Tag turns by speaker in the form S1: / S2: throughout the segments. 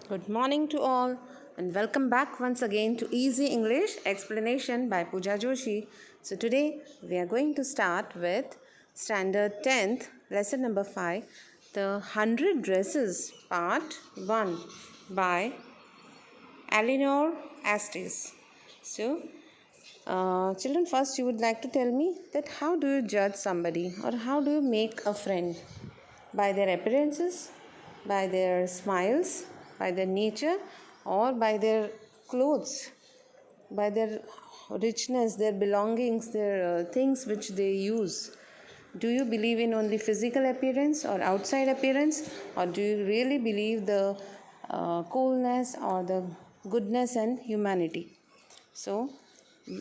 S1: Good morning to all, and welcome back once again to Easy English Explanation by Pooja Joshi. So, today we are going to start with Standard 10th, Lesson number 5, The 100 Dresses, Part 1 by Eleanor Estes. So, children, first you would like to tell me that how do you judge somebody or how do you make a friend? By their appearances, by their smiles, by their nature, or by their clothes, by their richness, their belongings, their things which they use. Do you believe in only physical appearance or outside appearance, or do you really believe the coolness or the goodness and humanity? So,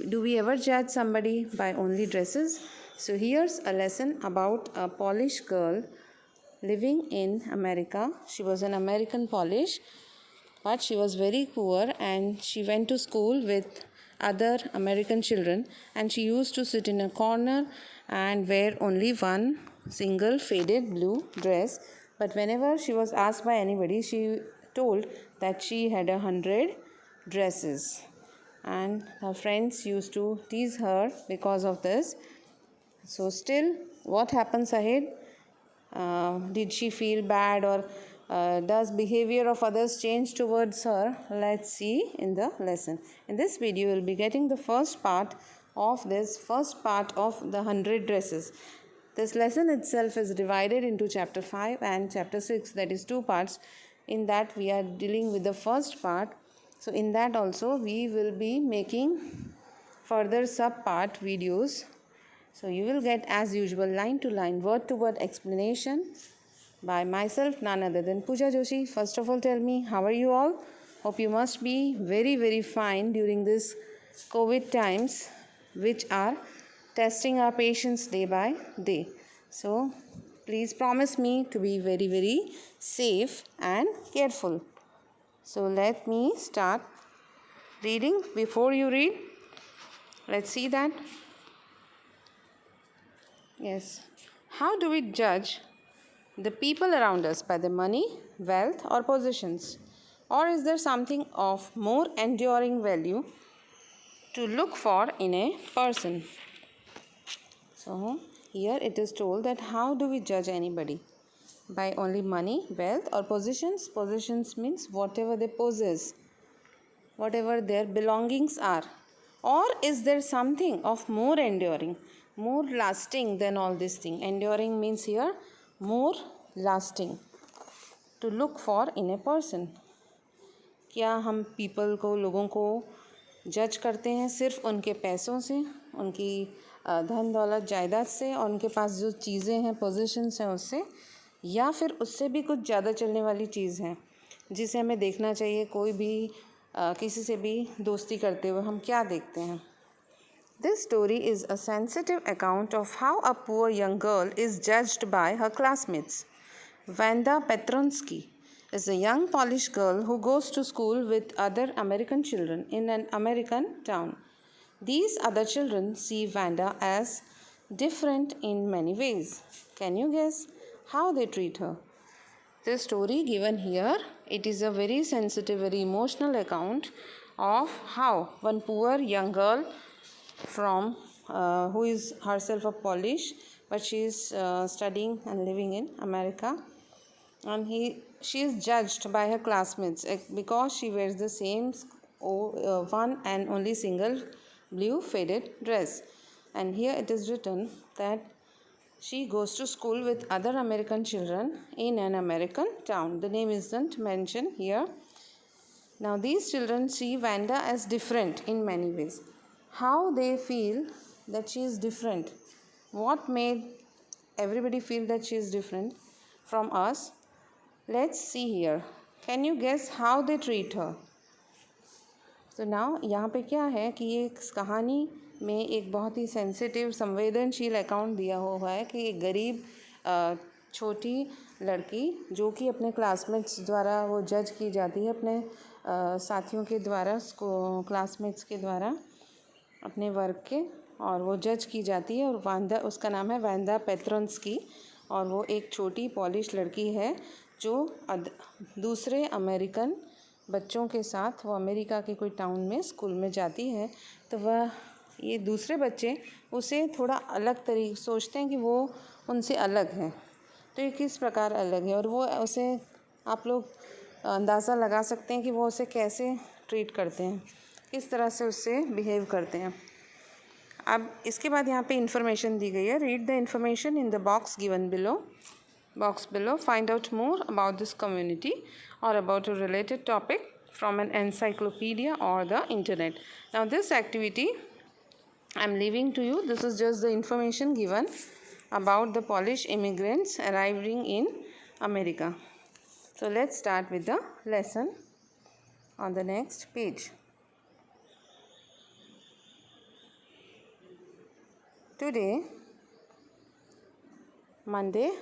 S1: do we ever judge somebody by only dresses? So, here's a lesson about a Polish girl living in America. She was an American Polish, but she was very poor and she went to school with other American children, and she used to sit in a corner and wear only one single faded blue dress. But whenever she was asked by anybody, she told that she had 100 dresses, and her friends used to tease her because of this. So, still, what happens ahead? Did she feel bad, or does behavior of others change towards her? Let's see in the lesson. In this video, we'll be getting the first part of the 100 dresses. This lesson itself is divided into chapter 5 and chapter 6, that is two parts. In that we are dealing with the first part. So in that also we will be making further sub part videos. So you will get as usual line to line, word to word explanation by myself, none other than Pooja Joshi. First of all, tell me, how are you all? Hope you must be very, very fine during this COVID times, which are testing our patience day by day. So please promise me to be very, very safe and careful. So let me start reading. Before you read, let's see that. Yes. How do we judge the people around us? By the money, wealth, or positions? Or is there something of more enduring value to look for in a person? So, here it is told that how do we judge anybody? By only money, wealth, or positions? Positions means whatever they possess, whatever their belongings are. Or is there something of more enduring, more lasting than all this thing? Enduring means here more lasting, to look for in a person. क्या हम people को, लोगों को जज करते हैं सिर्फ उनके पैसों से, उनकी धन दौलत जायदाद से, और उनके पास जो चीज़ें हैं, पोजीशंस हैं, उससे, या फिर उससे भी कुछ ज़्यादा चलने वाली चीज़ है जिसे हमें देखना चाहिए? कोई भी किसी से भी दोस्ती करते हुए हम क्या देखते हैं? This story is a sensitive account of how a poor young girl is judged by her classmates. Vanda Petronsky is a young Polish girl who goes to school with other American children in an American town. These other children see Vanda as different in many ways. Can you guess how they treat her? The story given here, it is a very sensitive, very emotional account of how one poor young girl from who is herself a Polish, but she is studying and living in America, and she is judged by her classmates because she wears the same one and only single blue faded dress. And here it is written that she goes to school with other American children in an American town. The name isn't mentioned here. Now these children see Vanda as different in many ways. How they feel that she is different? What made everybody feel that she is different from us? Let's see here. Can you guess how they treat her? तो now यहाँ पे क्या है कि ये कहानी में एक बहुत ही सेंसिटिव, संवेदनशील अकाउंट दिया हुआ है कि एक गरीब छोटी लड़की जो कि अपने क्लासमेट्स द्वारा वो जज की जाती है, अपने साथियों के द्वारा, क्लासमेट्स के द्वारा, अपने वर्ग के, और वो जज की जाती है। और वांदा, उसका नाम है वांदा पेट्रोंस्की, और वो एक छोटी पॉलिश लड़की है जो दूसरे अमेरिकन बच्चों के साथ वो अमेरिका के कोई टाउन में स्कूल में जाती है, तो वह ये दूसरे बच्चे उसे थोड़ा अलग तरीके सोचते हैं कि वो उनसे अलग है। तो ये किस प्रकार अलग है, और वो उसे आप लोग अंदाज़ा लगा सकते हैं कि वो उसे कैसे ट्रीट करते हैं, किस तरह से उससे बिहेव करते हैं। अब इसके बाद यहाँ पे इंफॉर्मेशन दी गई है। Read the information in the box given below. Find out more about this community or about a related topic from an encyclopedia or the internet. Now this activity I'm leaving to you. This is just the information given about the Polish immigrants arriving in America. So let's start with the lesson on the next page. Today, Monday,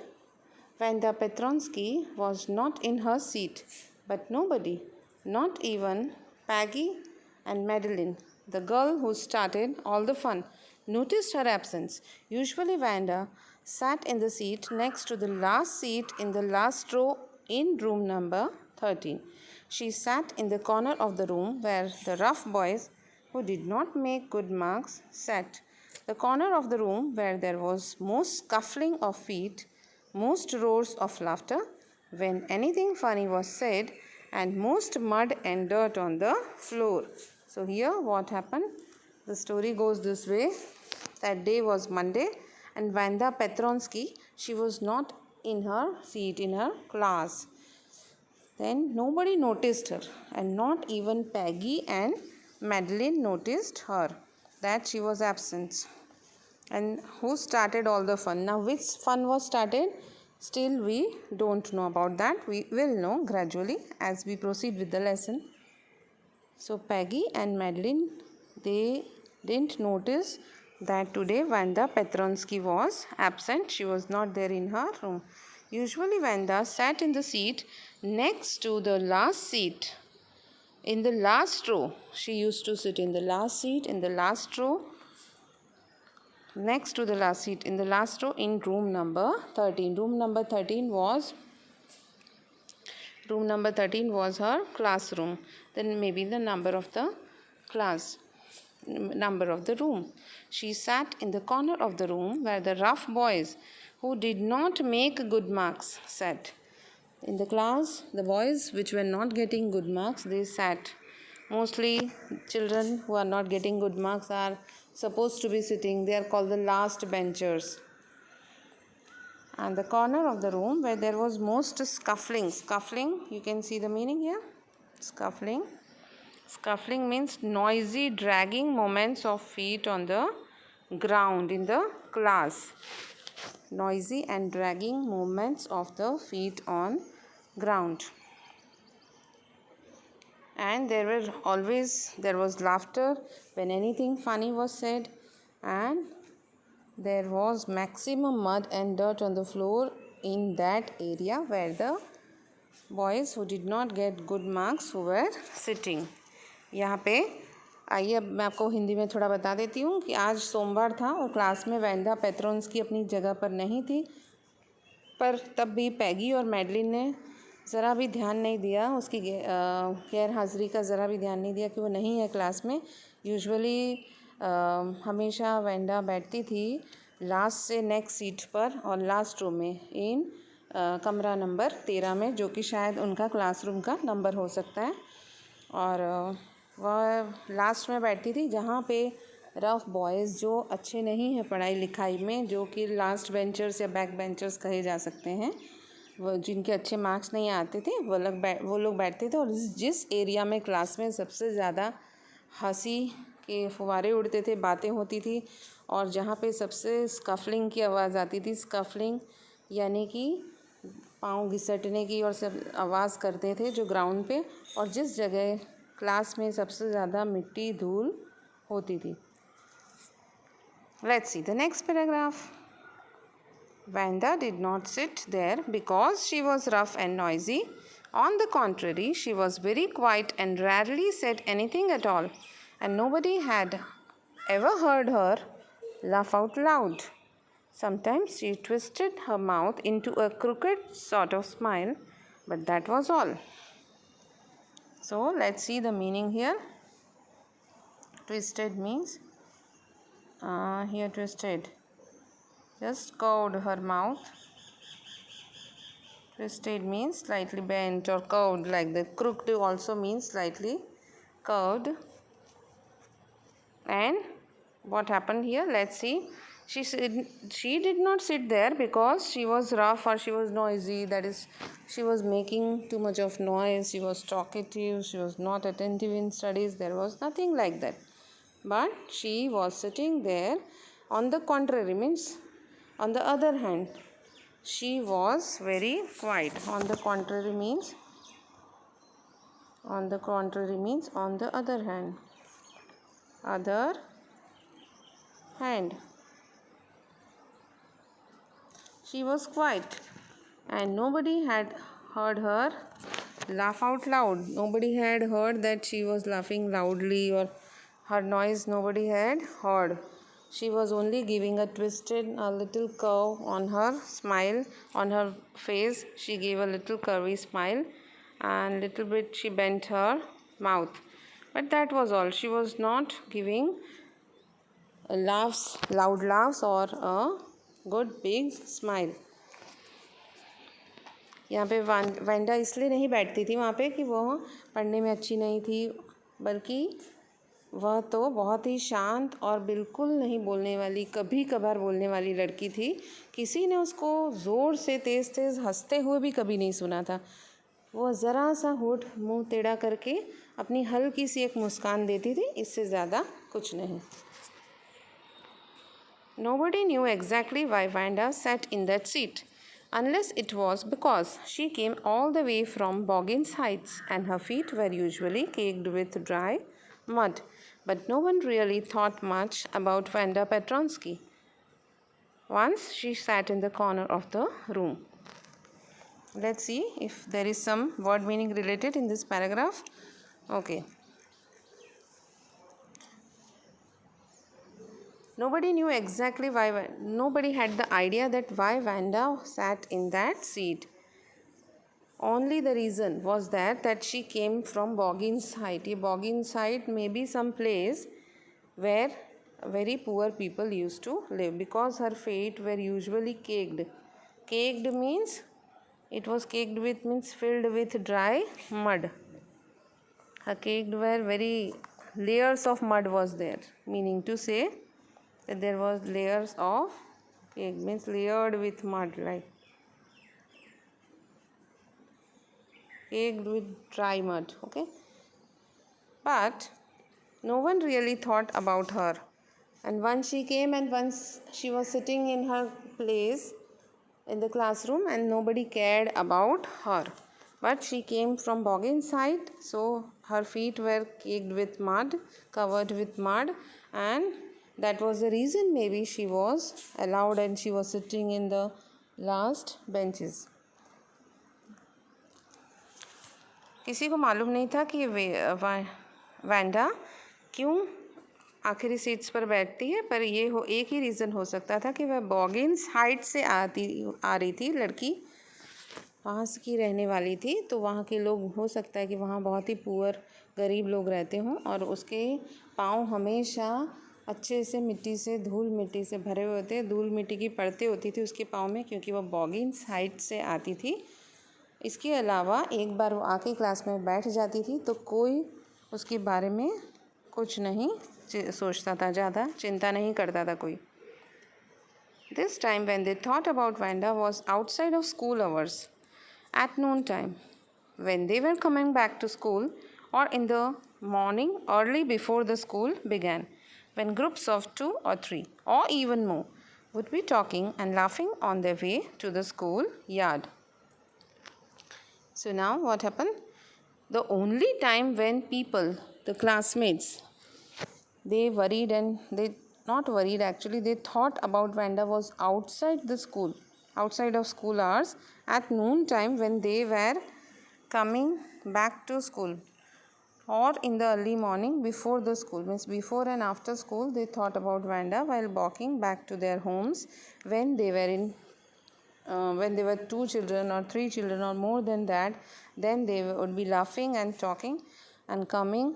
S1: Wanda Petronsky was not in her seat, but nobody, not even Peggy and Madeline, the girl who started all the fun, noticed her absence. Usually Wanda sat in the seat next to the last seat in the last row in room number 13. She sat in the corner of the room where the rough boys who did not make good marks sat. The corner of the room where there was most scuffling of feet, most roars of laughter when anything funny was said, and most mud and dirt on the floor. So here what happened? The story goes this way. That day was Monday, and Wanda Petronsky, she was not in her seat in her class. Then nobody noticed her, and not even Peggy and Madeline noticed her, that she was absent. And who started all the fun? Now which fun was started? Still we don't know about that. We will know gradually as we proceed with the lesson. So Peggy and Madeline, they didn't notice that today Wanda Petronsky was absent. She was not there in her room. Usually Wanda sat in the seat next to the last seat in the last row. She used to sit in the last seat in the last row, next to the last seat in the last row in room number 13. Room number 13 was her classroom. Then maybe the number of the class, number of the room. She sat in the corner of the room where the rough boys who did not make good marks sat. In the class, the boys which were not getting good marks, they sat. Mostly children who are not getting good marks are supposed to be sitting. They are called the last benchers. And the corner of the room where there was most scuffling. Scuffling, you can see the meaning here. Scuffling. Scuffling means noisy dragging movements of feet on the ground in the class. Noisy and dragging movements of the feet on ground. And there was laughter when anything funny was said, and there was maximum mud and dirt on the floor in that area where the boys who did not get good marks who were sitting. यहाँ पे आइए अब मैं आपको हिंदी में थोड़ा बता देती हूँ कि आज सोमवार था और क्लास में वैंदा पेट्रोन्स्की अपनी जगह पर नहीं थी, पर तब भी पैगी और मैडलिन ने ज़रा भी ध्यान नहीं दिया, उसकी गैर हाज़िरी का ज़रा भी ध्यान नहीं दिया कि वो नहीं है क्लास में। यूजुअली हमेशा वैंडा बैठती थी लास्ट से नेक्स्ट सीट पर और लास्ट रो में इन कमरा नंबर 13 में, जो कि शायद उनका क्लासरूम का नंबर हो सकता है। और वह लास्ट में बैठती थी जहाँ पे रफ बॉयज़ जो अच्छे नहीं हैं पढ़ाई लिखाई में, जो कि लास्ट बेंचर्स या बैक बेंचर्स कहे जा सकते हैं, वो जिनके अच्छे मार्क्स नहीं आते थे, वो लोग बैठते थे। और जिस एरिया में क्लास में सबसे ज़्यादा हंसी के फुवारे उड़ते थे, बातें होती थी, और जहाँ पे सबसे स्कफलिंग की आवाज़ आती थी, स्कफलिंग यानी कि पाँव घिसटने की और सब आवाज़ करते थे जो ग्राउंड पे, और जिस जगह क्लास में सबसे ज़्यादा मिट्टी धूल होती थी। Let's see the next paragraph. Wanda did not sit there because she was rough and noisy. On the contrary, she was very quiet and rarely said anything at all, and nobody had ever heard her laugh out loud. Sometimes she twisted her mouth into a crooked sort of smile, but that was all. So let's see the meaning here. Twisted means here twisted, just curved her mouth. Twisted means slightly bent or curved like that. Crooked also means slightly curved. And what happened here? Let's see. She did not sit there because she was rough or she was noisy. That is, she was making too much of noise. She was talkative. She was not attentive in studies. There was nothing like that. But she was sitting there. On the contrary, means on the other hand, she was very quiet. On the contrary means on the other hand. Other hand. She was quiet and nobody had heard her laugh out loud. Nobody had heard that she was laughing loudly or her noise nobody had heard. She was only giving a little curve on her smile, on her face. She gave a little curvy smile and little bit she bent her mouth. But that was all. She was not giving loud laughs or a good big smile. यहाँ पे Wanda इसलिए नहीं बैठती थी वहाँ पे कि वह पढ़ने में अच्छी नहीं थी, बल्कि वह तो बहुत ही शांत और बिल्कुल नहीं बोलने वाली, कभी कभार बोलने वाली लड़की थी. किसी ने उसको ज़ोर से तेज़ तेज़ हंसते हुए भी कभी नहीं सुना था. वह ज़रा सा होठ मुंह टेढ़ा करके अपनी हल्की सी एक मुस्कान देती थी, इससे ज़्यादा कुछ नहीं. Nobody knew exactly why Vanda sat in that seat, unless it was because she came all the way from Boggins Heights and her feet were usually caked with dry mud. But no one really thought much about Vanda Petronsky. Once she sat in the corner of the room. Let's see if there is some word meaning related in this paragraph. Okay. Nobody knew exactly why, nobody had the idea that why Vanda sat in that seat. Only the reason was that she came from Boggins Height. Boggins Height may be some place where very poor people used to live, because her feet were usually caked. Caked means it was caked with, means filled with dry mud. Her caked were very layers of mud was there, meaning to say that there was layers of cake, means layered with mud, like caked with dry mud. Okay, but no one really thought about her. And once she came and once she was sitting in her place in the classroom and nobody cared about her. But she came from Boggins Height, so her feet were caked with mud, covered with mud, and that was the reason maybe she was allowed and she was sitting in the last benches. किसी को मालूम नहीं था कि Wanda क्यों आखिरी seats पर बैठती है, पर ये एक ही रीज़न हो सकता था कि वह बॉगिन्स हाइट से आ रही थी. लड़की वहाँ की रहने वाली थी, तो वहाँ के लोग, हो सकता है कि वहाँ बहुत ही पुअर गरीब लोग रहते हों और उसके पाँव हमेशा अच्छे से मिट्टी से, धूल मिट्टी से भरे हुए होते. धूल मिट्टी की परतें होती थी उसके पाँव में, क्योंकि वह बॉगिन्स हाइट से आती थी. इसके अलावा एक बार वो आके क्लास में बैठ जाती थी तो कोई उसके बारे में कुछ नहीं सोचता था, ज़्यादा चिंता नहीं करता था कोई. This time when they thought about Vanda was outside of school hours, at noon time, when they were coming back to school, or in the morning early before the school began, when groups of 2 or 3 or even more would be talking and laughing on their way to the school yard. So now what happened? The only time when people, the classmates, they worried and they not worried actually, they thought about Vanda was outside the school, outside of school hours, at noon time when they were coming back to school, or in the early morning before the school, means before and after school. They thought about Vanda while walking back to their homes when they were in when they were 2 children or 3 children or more than that. Then they would be laughing and talking and coming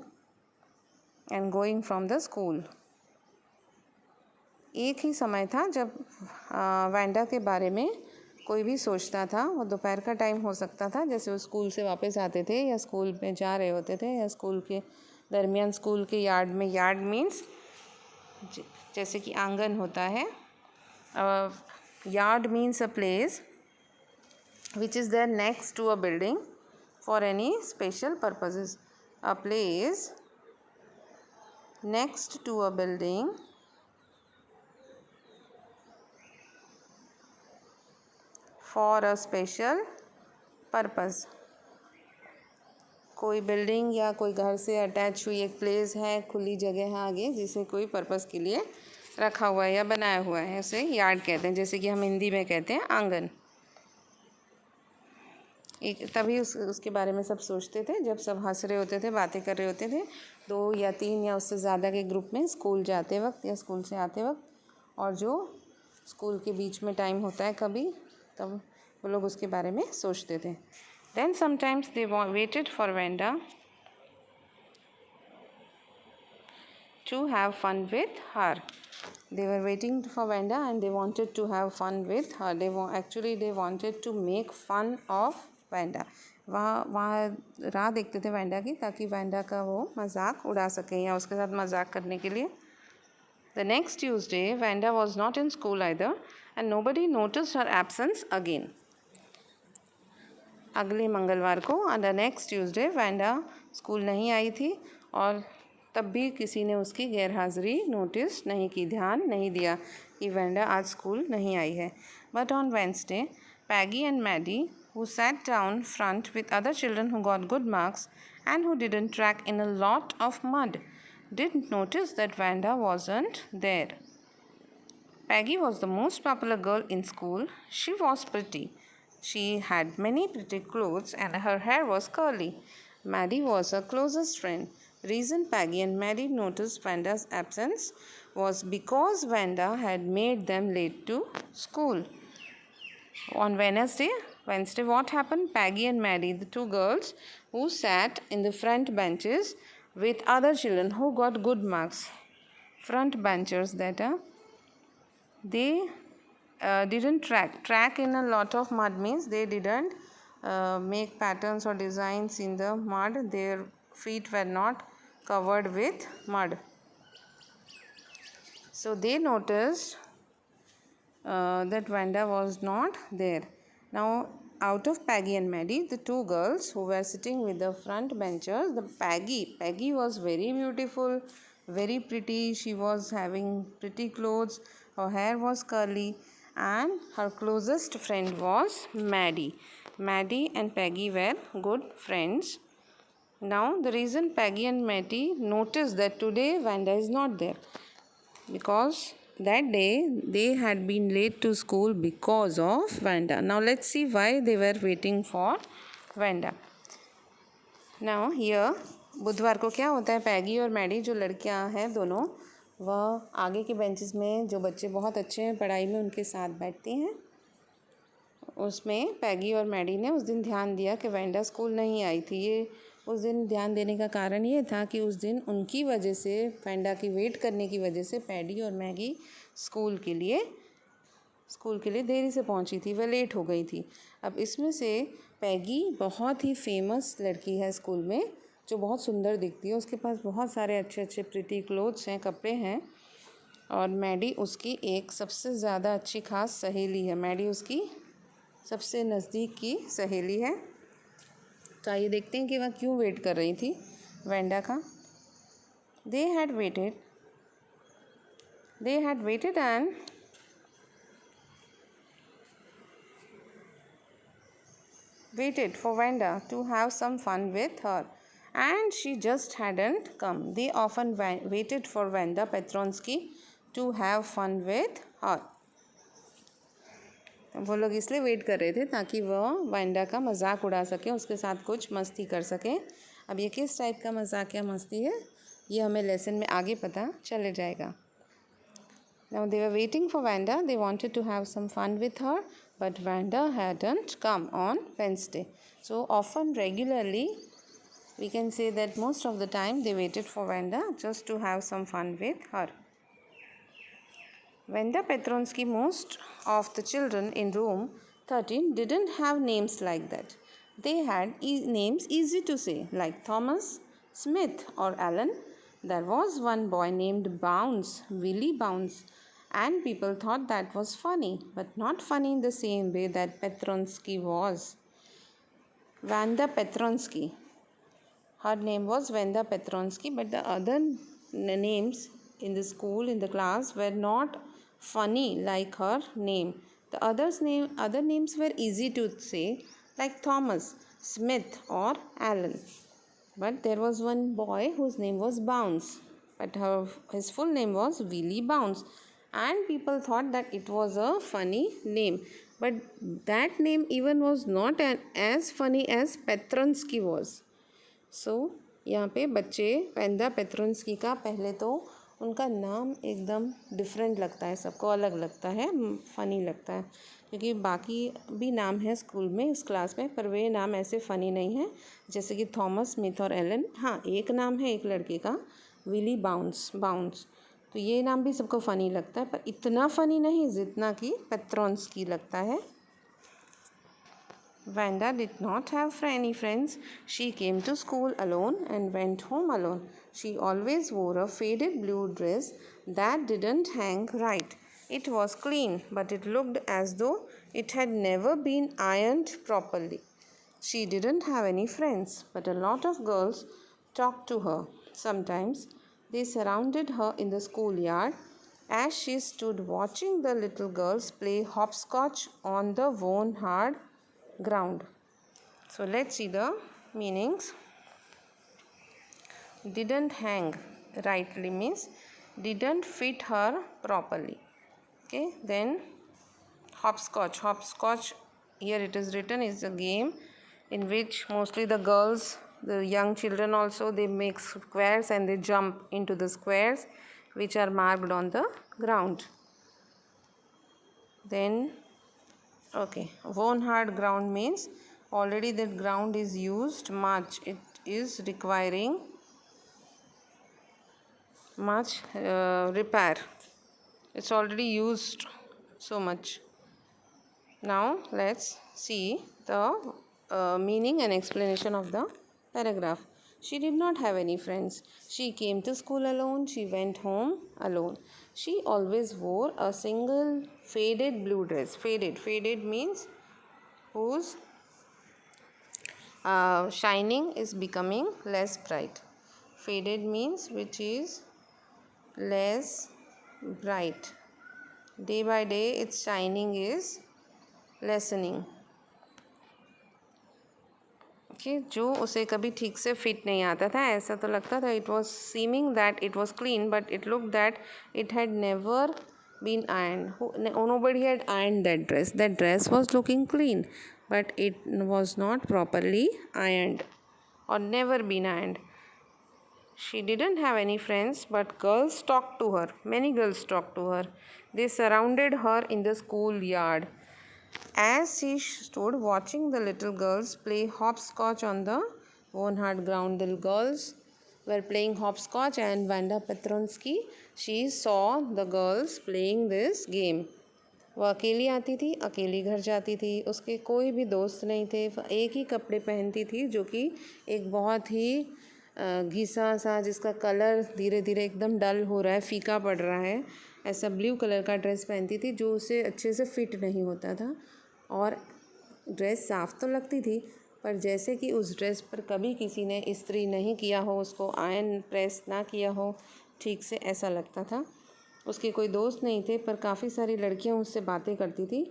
S1: and going from the school. एक ही समय था जब Wanda के बारे में कोई भी सोचता था। वो दोपहर का टाइम हो सकता था, जैसे वो स्कूल से वापस आते थे या स्कूल में जा रहे होते थे, या स्कूल के दरमियान स्कूल के यार्ड में, यार्ड मीन्स जैसे कि आंगन होता है, yard means a place which is there next to a building for any special purposes. A place next to a building for a special purpose. कोई बिल्डिंग या कोई घर से अटैच हुई एक प्लेस है, खुली जगह है आगे, जिसे कोई पर्पस के लिए रखा हुआ है या बनाया हुआ है, उसे यार्ड कहते हैं। जैसे कि हम हिंदी में कहते हैं आंगन। एक तभी उसके बारे में सब सोचते थे जब सब हंस रहे होते थे, बातें कर रहे होते थे, 2 या 3 या उससे ज़्यादा के ग्रुप में स्कूल जाते वक्त या स्कूल से आते वक्त, और जो स्कूल के बीच में टाइम होता है कभी, तब वो लोग उसके बारे में सोचते थे। Then sometimes they waited for Vanda to have fun with her. They were waiting for Vanda and they wanted to have fun with her. They wanted to make fun of Vanda. वहाँ राह देखते थे Wanda की, ताकि Wanda का वो मजाक उड़ा सकें या उसके साथ मजाक करने के लिए। The next Tuesday, Vanda was not in school either and nobody noticed her absence again. अगले मंगलवार को, on the next Tuesday, Wanda school नहीं आई थी और तब भी किसी ने उसकी गैरहाज़िरी नोटिस नहीं की, ध्यान नहीं दिया कि वेंडा आज स्कूल नहीं आई है। But on Wednesday, Peggy and Maddie, who sat down front with other children who got good marks and who didn't track in a lot of mud, didn't notice that Vanda wasn't there. Peggy was the most popular girl in school. She was pretty. She had many pretty clothes and her hair was curly. Maddie was her closest friend. The reason Peggy and Maddie noticed Vanda's absence was because Vanda had made them late to school. On Wednesday, what happened? Peggy and Maddie, the 2 girls who sat in the front benches with other children who got good marks, front benchers that are, they didn't track in a lot of mud means they didn't make patterns or designs in the mud. Their feet were not covered with mud, so they noticed that Vanda was not there. Now, out of Peggy and Maddie, the 2 girls who were sitting with the front benchers, the Peggy was very beautiful, very pretty. She was having pretty clothes, her hair was curly, and her closest friend was Maddie. Maddie and Peggy were good friends. Now, the reason Peggy and Maddie noticed that today Vanda is not there, because that day they had been late to school because of Vanda. Now let's see why they were waiting for Vanda. Now here बुधवार को क्या होता है, पैगी और Maddie जो लड़कियां हैं दोनों, वह आगे के बेंचेस में जो बच्चे बहुत अच्छे हैं पढ़ाई में उनके साथ बैठती हैं। उसमें पैगी और मैडी ने उस दिन ध्यान दिया कि वेंडा स्कूल नहीं आई थी। ये उस दिन ध्यान देने का कारण ये था कि उस दिन उनकी वजह से, वेंडा की वेट करने की वजह से, पैडी और मैगी स्कूल के लिए देरी से पहुंची थी, वह लेट हो गई थी। अब इसमें से पैगी बहुत ही फेमस लड़की है स्कूल में, जो बहुत सुंदर दिखती है, उसके पास बहुत सारे अच्छे अच्छे प्रिटी क्लोथ्स हैं, कपड़े हैं, और मैडी उसकी एक सबसे ज़्यादा अच्छी खास सहेली है। मैडी उसकी सबसे नज़दीक की सहेली है। तो आइए देखते हैं कि वह क्यों वेट कर रही थी वेंडा का। They had waited and waited for Vanda to have some fun with her, and she just hadn't come. They often waited for Vanda Petronsky to have fun with her. वो लोग इसलिए wait कर रहे थे ताकि वह Wanda का मजाक उड़ा सकें, उसके साथ कुछ मस्ती कर सकें। अब ये किस टाइप का मजाक या मस्ती है, ये हमें लेसन में आगे पता चले जाएगा। Now they were waiting for Vanda. They wanted to have some fun with her, but Vanda hadn't come on Wednesday. So often, regularly, We can say that most of the time they waited for Wanda just to have some fun with her. Wanda Petronsky, most of the children in room 13 didn't have names like that. They had names easy to say, like Thomas, Smith, or Alan. There was one boy named Bounce, Willie Bounce, and people thought that was funny, but not funny in the same way that Petronsky was. Wanda Petronsky. Her name was Wanda Petronsky, but the other names in the school, in the class, were not funny like her name. The other names were easy to say, like Thomas, Smith, or Alan. But there was one boy whose name was Bounce, but his full name was Willie Bounce, and people thought that it was a funny name. But that name even was not as funny as Petronsky was. यहाँ पे बच्चे वेंदा Petronski का पहले तो उनका नाम एकदम डिफरेंट लगता है, सबको अलग लगता है, फ़नी लगता है, क्योंकि बाकी भी नाम है स्कूल में, इस क्लास में, पर वे नाम ऐसे फ़नी नहीं है जैसे कि थॉमस, स्मिथ और एलन. हाँ, एक नाम है एक लड़के का, विली बाउंस. तो ये नाम भी सबको फ़नी लगता है, पर इतना फ़नी नहीं जितना कि पेट्रोन्स्की लगता है. Wanda did not have any friends. She came to school alone and went home alone. She always wore a faded blue dress that didn't hang right. It was clean, but it looked as though it had never been ironed properly. She didn't have any friends, but a lot of girls talked to her. Sometimes they surrounded her in the schoolyard as she stood watching the little girls play hopscotch on the worn hard ground. So let's see the meanings. Didn't hang rightly means didn't fit her properly. Okay, then hopscotch, here it is written, is a game in which mostly the girls, the young children also, they make squares and they jump into the squares which are marked on the ground. Then worn hard ground means already that ground is used much. It is requiring much repair. It's already used so much. Now let's see the meaning and explanation of the paragraph. She did not have any friends. She came to school alone. She went home alone. She always wore a single faded blue dress. Faded means whose shining is becoming less bright. Faded means which is less bright. Day by day its shining is lessening. जो उसे कभी ठीक से fit नहीं आता था, ऐसा तो लगता था, it was seeming that it was clean, but it looked that it had never been ironed. Nobody had ironed that dress. That dress was looking clean, but it was not properly ironed or never been ironed. She didn't have any friends, but girls talked to her. Many girls talked to her. They surrounded her in the schoolyard. As she stood watching the little girls play hopscotch on the worn hard ground, the girls were playing hopscotch, and Wanda Petronsky, she saw the girls playing this game. वो अकेली आती थी, अकेली घर जाती थी, उसके कोई भी दोस्त नहीं थे, वो एक ही कपड़े पहनती थी जो कि एक बहुत ही घिसा सा, जिसका कलर धीरे धीरे एकदम डल हो रहा है, फीका पड़ रहा है, ऐसा ब्लू कलर का ड्रेस पहनती थी जो उसे अच्छे से फिट नहीं होता था. और ड्रेस साफ़ तो लगती थी, पर जैसे कि उस ड्रेस पर कभी किसी ने इस्त्री नहीं किया हो, उसको आयरन प्रेस ना किया हो ठीक से, ऐसा लगता था. उसके कोई दोस्त नहीं थे, पर काफ़ी सारी लड़कियां उससे बातें करती थी,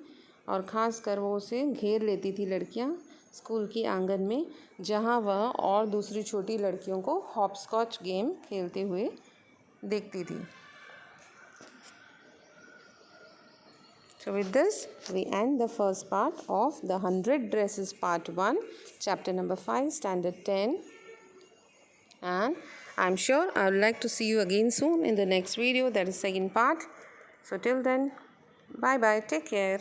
S1: और ख़ास कर वो उसे घेर लेती थी लड़कियां स्कूल की आंगन में, जहां वह और दूसरी छोटी लड़कियों को हॉपस्कॉच गेम खेलते हुए देखती थी. So with this, we end the first part of the 100 Dresses Part 1, Chapter number 5, Standard 10. And I'm sure I would like to see you again soon in the next video, that is second part. So till then, bye bye, take care.